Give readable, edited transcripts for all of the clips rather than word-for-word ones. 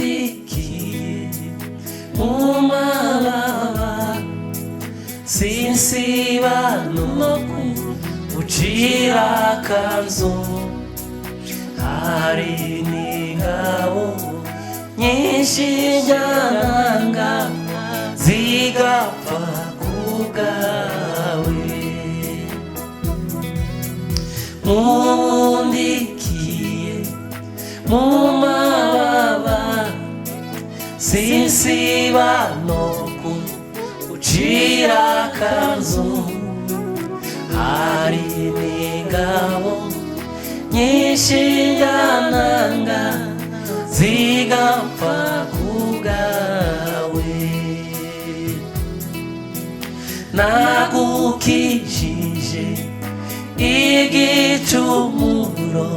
Nkundikiye mu mababa sinsiba no gucira akanzu hari n'ingabo nyinshi njyananga zigapfa kubwawe Nkundikiye mu mababa sinsiba no gucira akanzu hari n'ingabo nyinshi njyananga zigapfa kubwawe nagukijije igicumuro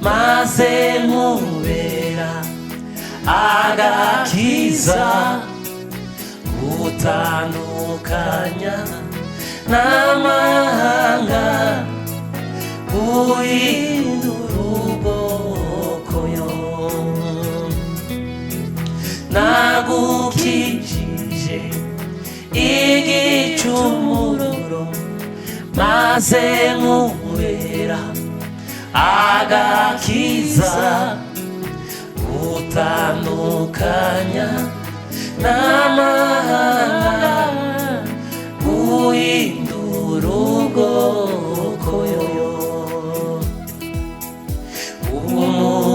maze nkubera agakiza gutandukanya n'amahanga guhindura ubwoko yo nagukijije igicumuro maze nkubera agakiza gutandukanya n'amahanga guhindura ubwoko yo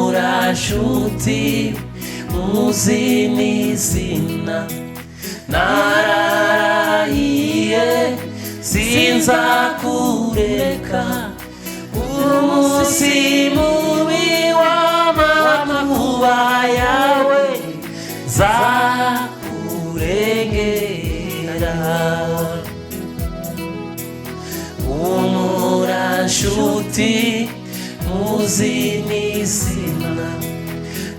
umurashuti muzi n'izina nararahiye sinzakureka umunsi mubi w'amakuba yawe zakurengera umurashuti muzi n'izina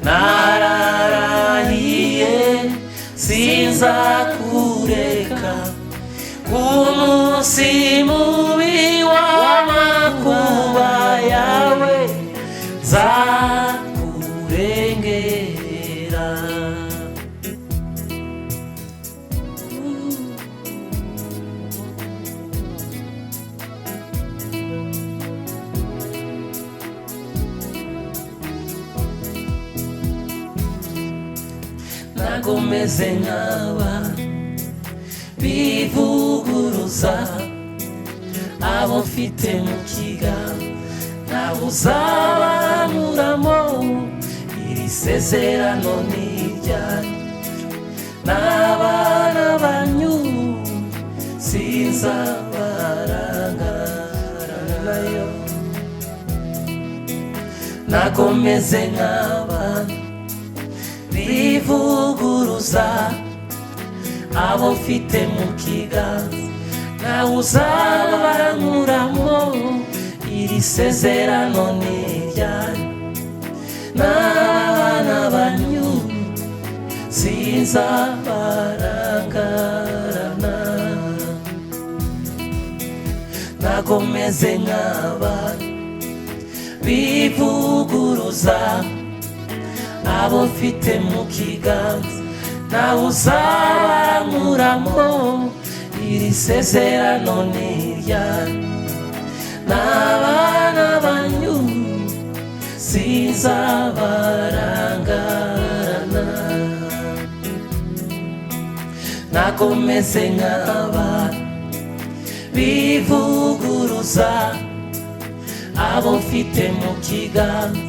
nararahiye sinzakureka umunsi mubi w'amakuba yawe zakurengera nagomeze nk'aba bivuguruza abo mfite mu kiganza nawe uzabanuramo iri sezerano n'iryanyu n'abana banyu sinzabarangara nayo nagomeze nk'abantu bivuguruza abo mfite mu kiganza nawe uzabankuramo iri sezerano n'iryanyu n'abana banyu sinzabarangarana nagomeze nk'abantu bivuguruza abo mfite mu kiganza nawe uzabankuramo iri sezerano n'iryanyu n'abana banyu sinzabarangarana nagomeze nk'abantu bivuguruza abo mfite mu kiganza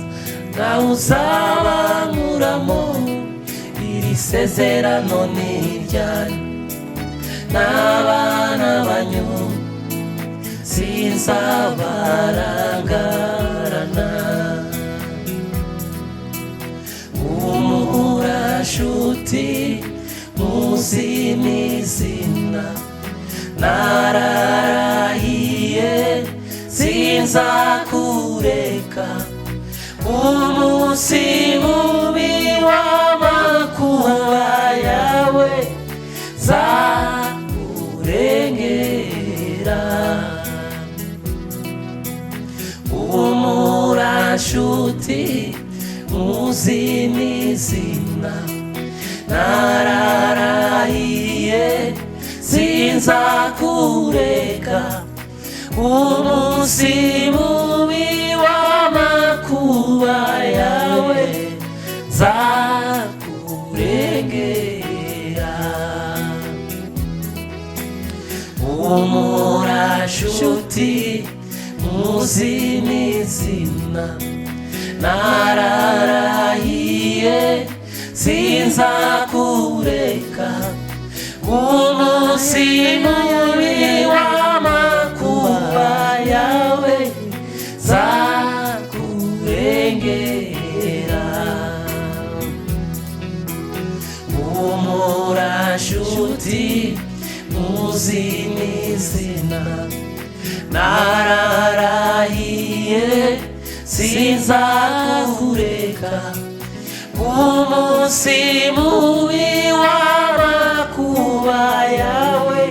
nawe uzabankuramo iri sezerano n'iryanyu n'abana banyu sinzabarangarana umurashuti muzi n'izina nararahiye sinzakureka umunsi mubi w'amakuba yawe zakurengera umurashuti muzi n'izina, nararahiye sinzakureka. Umunsi mubi w'amakuba yawe nzakurengera. Humura nshuti muzi n'izina, nararahiye sinzakureka. Umunsi mubi w'amakuba yawe nzakurengera. Humura nshuti muzi n'izina, nararahiye sinzakureka. Umunsi mubi w'amakuba yawe